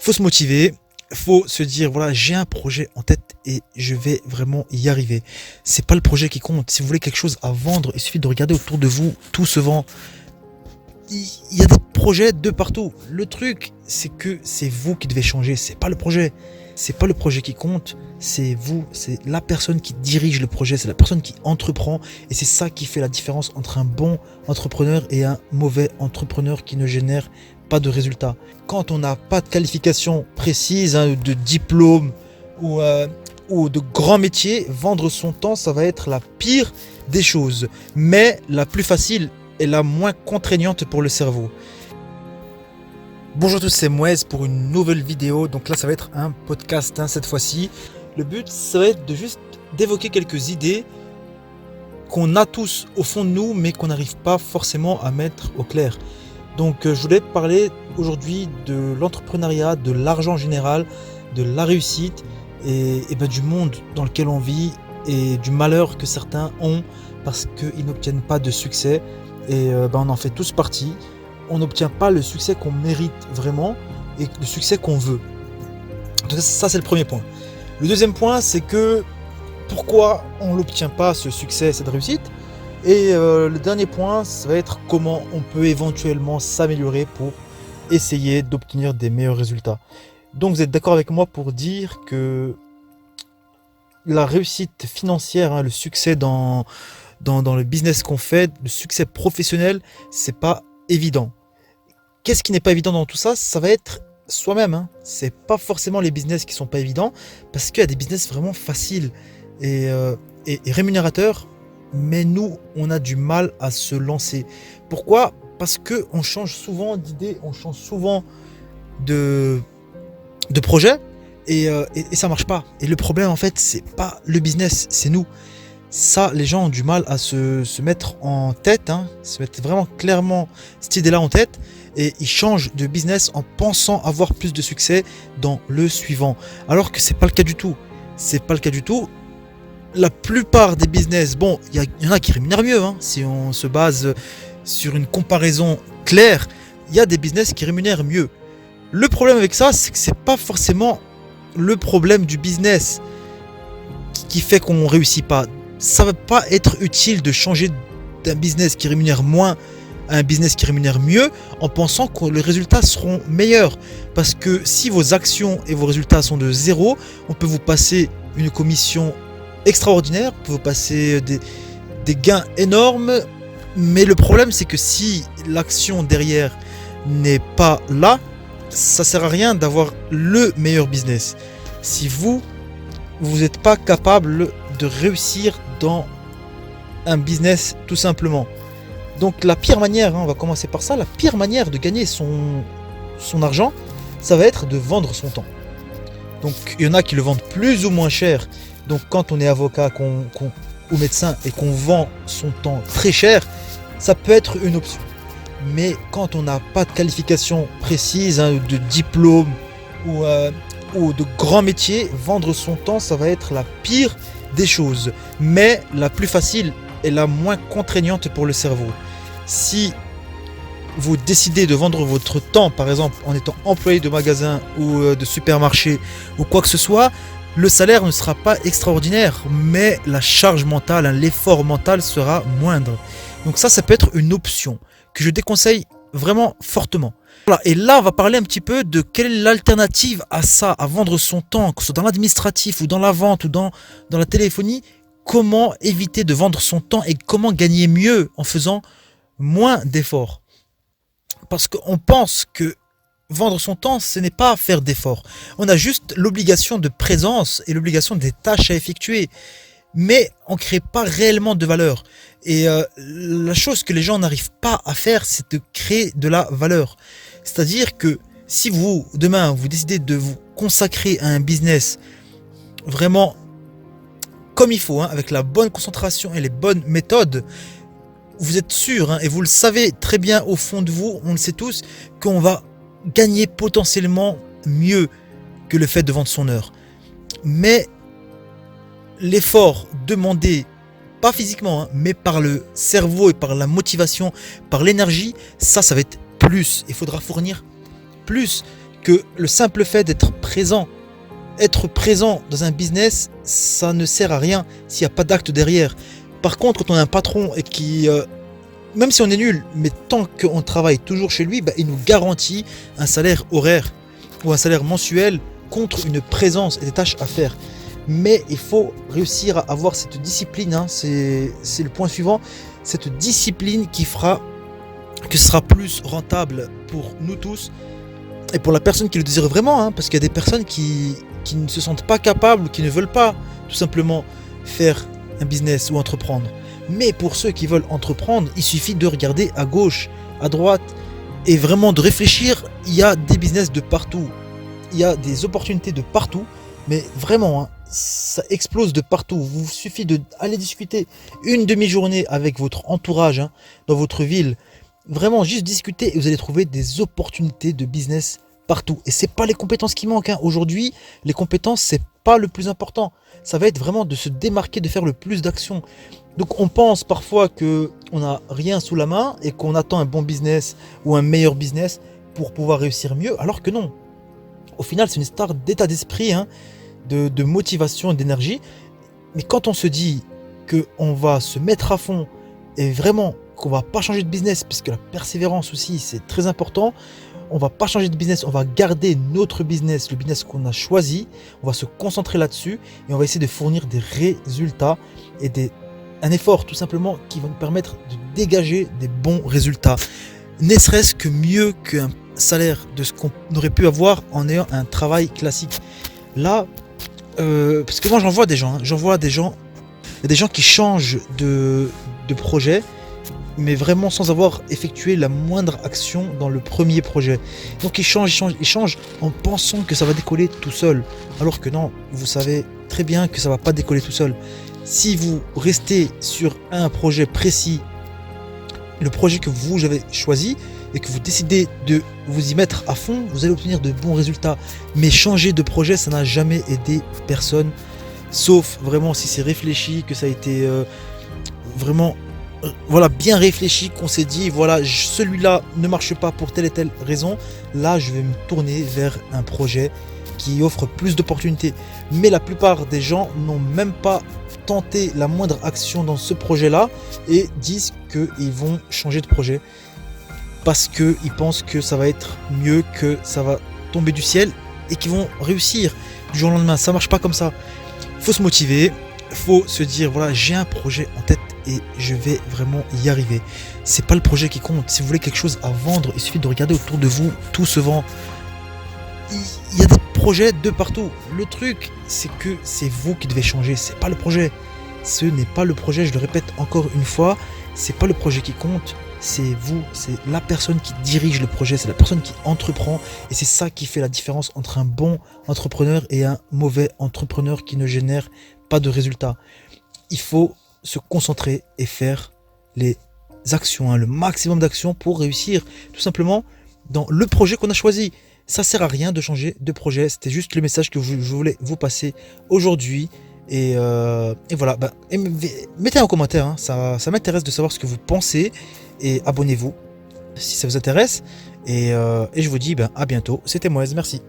Faut se motiver, faut se dire voilà, j'ai un projet en tête et je vais vraiment y arriver. C'est pas le projet qui compte. Si vous voulez quelque chose à vendre, il suffit de regarder autour de vous, tout se vend. Il y a des projets de partout. Le truc, c'est que c'est vous qui devez changer, c'est pas le projet. C'est pas le projet qui compte, c'est vous, c'est la personne qui dirige le projet, c'est la personne qui entreprend et c'est ça qui fait la différence entre un bon entrepreneur et un mauvais entrepreneur qui ne génère pas de résultats. Quand on n'a pas de qualification précise, de diplôme ou de grand métier, vendre son temps, ça va être la pire des choses, mais la plus facile et la moins contraignante pour le cerveau. Bonjour à tous, c'est Mouez pour une nouvelle vidéo. Donc là, ça va être un podcast cette fois-ci. Le but, ça va être d'évoquer quelques idées qu'on a tous au fond de nous, mais qu'on n'arrive pas forcément à mettre au clair. Donc je voulais parler aujourd'hui de l'entrepreneuriat, de l'argent en général, de la réussite et du monde dans lequel on vit et du malheur que certains ont parce qu'ils n'obtiennent pas de succès. Et on en fait tous partie. On n'obtient pas le succès qu'on mérite vraiment et le succès qu'on veut. Donc ça, c'est le premier point. Le deuxième point, c'est que pourquoi on n'obtient pas ce succès, cette réussite. Et le dernier point, ça va être comment on peut éventuellement s'améliorer pour essayer d'obtenir des meilleurs résultats. Donc vous êtes d'accord avec moi pour dire que la réussite financière, le succès dans le business qu'on fait, le succès professionnel, c'est pas évident. Qu'est-ce qui n'est pas évident dans tout ça? Ça va être soi-même. C'est pas forcément les business qui sont pas évidents, parce qu'il y a des business vraiment faciles et rémunérateurs, mais nous, on a du mal à se lancer. Pourquoi? Parce que on change souvent d'idée, on change souvent de projet et ça marche pas. Et le problème, en fait, c'est pas le business, c'est nous. Ça, les gens ont du mal à se mettre en tête, se mettre vraiment clairement cette idée-là en tête, et ils changent de business en pensant avoir plus de succès dans le suivant. Alors que c'est pas le cas du tout. C'est pas le cas du tout. La plupart des business, il y en a qui rémunèrent mieux, si on se base sur une comparaison claire, il y a des business qui rémunèrent mieux. Le problème avec ça, c'est que c'est pas forcément le problème du business qui fait qu'on réussit pas. Ça va pas être utile de changer d'un business qui rémunère moins à un business qui rémunère mieux en pensant que les résultats seront meilleurs. Parce que si vos actions et vos résultats sont de zéro, on peut vous passer une commission extraordinaire, on peut vous passer des gains énormes. Mais le problème, c'est que si l'action derrière n'est pas là, ça sert à rien d'avoir le meilleur business. Si vous n'êtes pas capable de réussir dans un business tout simplement. Donc la pire manière, on va commencer par ça, la pire manière de gagner son argent, ça va être de vendre son temps. Donc il y en a qui le vendent plus ou moins cher. Donc quand on est avocat ou médecin et qu'on vend son temps très cher, ça peut être une option. Mais quand on n'a pas de qualification précise, de diplôme ou de grand métier, vendre son temps, ça va être la pire des choses, mais la plus facile et la moins contraignante pour le cerveau. Si vous décidez de vendre votre temps, par exemple en étant employé de magasin ou de supermarché ou quoi que ce soit, le salaire ne sera pas extraordinaire, mais la charge mentale, l'effort mental sera moindre. Donc ça peut être une option que je déconseille vraiment fortement. Voilà, et là, on va parler un petit peu de quelle est l'alternative à ça, à vendre son temps, que ce soit dans l'administratif ou dans la vente ou dans la téléphonie. Comment éviter de vendre son temps et comment gagner mieux en faisant moins d'efforts. Parce qu'on pense que vendre son temps, ce n'est pas faire d'efforts. On a juste l'obligation de présence et l'obligation des tâches à effectuer. Mais on ne crée pas réellement de valeur. Et la chose que les gens n'arrivent pas à faire, c'est de créer de la valeur. C'est-à-dire que si demain, vous décidez de vous consacrer à un business vraiment comme il faut, avec la bonne concentration et les bonnes méthodes, vous êtes sûr, et vous le savez très bien au fond de vous, on le sait tous, qu'on va gagner potentiellement mieux que le fait de vendre son heure. Mais l'effort demandé, pas physiquement, mais par le cerveau et par la motivation, par l'énergie, ça va être plus. Il faudra fournir plus que le simple fait d'être présent, être présent dans un business, ça ne sert à rien s'il n'y a pas d'acte derrière. Par contre, quand on a un patron et qui, même si on est nul, mais tant qu'on travaille toujours chez lui, il nous garantit un salaire horaire ou un salaire mensuel contre une présence et des tâches à faire. Mais il faut réussir à avoir cette discipline, hein, c'est le point suivant, cette discipline qui fera que ce sera plus rentable pour nous tous et pour la personne qui le désire vraiment, hein, parce qu'il y a des personnes qui ne se sentent pas capables ou qui ne veulent pas tout simplement faire un business ou entreprendre. Mais pour ceux qui veulent entreprendre, il suffit de regarder à gauche, à droite et vraiment de réfléchir. Il y a des business de partout, il y a des opportunités de partout, mais vraiment, hein, ça explose de partout. Il vous suffit d'aller discuter une demi-journée avec votre entourage, hein, dans votre ville. Vraiment, juste discuter et vous allez trouver des opportunités de business partout. Et c'est pas les compétences qui manquent, hein. Aujourd'hui, les compétences, c'est pas le plus important. Ça va être vraiment de se démarquer, de faire le plus d'actions. Donc on pense parfois qu'on n'a rien sous la main et qu'on attend un bon business ou un meilleur business pour pouvoir réussir mieux, alors que non. Au final, c'est une histoire d'état d'esprit, hein, de motivation et d'énergie. Mais quand on se dit qu'on va se mettre à fond et vraiment qu'on va pas changer de business, puisque la persévérance aussi c'est très important, on va pas changer de business, on va garder notre business, le business qu'on a choisi, on va se concentrer là-dessus et on va essayer de fournir des résultats et un effort tout simplement qui va nous permettre de dégager des bons résultats. Ne serait-ce que mieux qu'un salaire de ce qu'on aurait pu avoir en ayant un travail classique. Là, parce que moi j'en vois des gens, il y a des gens qui changent de projet, mais vraiment sans avoir effectué la moindre action dans le premier projet. Donc ils changent en pensant que ça va décoller tout seul. Alors que non, vous savez très bien que ça va pas décoller tout seul. Si vous restez sur un projet précis, le projet que vous avez choisi, et que vous décidez de vous y mettre à fond, vous allez obtenir de bons résultats. Mais changer de projet, ça n'a jamais aidé personne, sauf vraiment si c'est réfléchi, que ça a été vraiment bien réfléchi, qu'on s'est dit voilà, celui-là ne marche pas pour telle et telle raison, là je vais me tourner vers un projet qui offre plus d'opportunités. Mais la plupart des gens n'ont même pas tenté la moindre action dans ce projet-là et disent qu'ils vont changer de projet parce qu'ils pensent que ça va être mieux, que ça va tomber du ciel et qu'ils vont réussir du jour au lendemain. Ça marche pas comme ça. Il faut se motiver, il faut se dire voilà, j'ai un projet en tête et je vais vraiment y arriver. C'est pas le projet qui compte. Si vous voulez quelque chose à vendre, il suffit de regarder autour de vous, tout se vend. Il y a des projets de partout. Le truc, c'est que c'est vous qui devez changer, c'est pas le projet. Ce n'est pas le projet, je le répète encore une fois, c'est pas le projet qui compte, c'est vous, c'est la personne qui dirige le projet, c'est la personne qui entreprend, et c'est ça qui fait la différence entre un bon entrepreneur et un mauvais entrepreneur qui ne génère pas de résultats. Il faut se concentrer et faire les actions, hein, le maximum d'actions pour réussir tout simplement dans le projet qu'on a choisi. Ça sert à rien de changer de projet, c'était juste le message que je voulais vous passer aujourd'hui. Et voilà, mettez un commentaire, hein, ça m'intéresse de savoir ce que vous pensez, et abonnez-vous si ça vous intéresse. Et je vous dis à bientôt, c'était Moez, merci.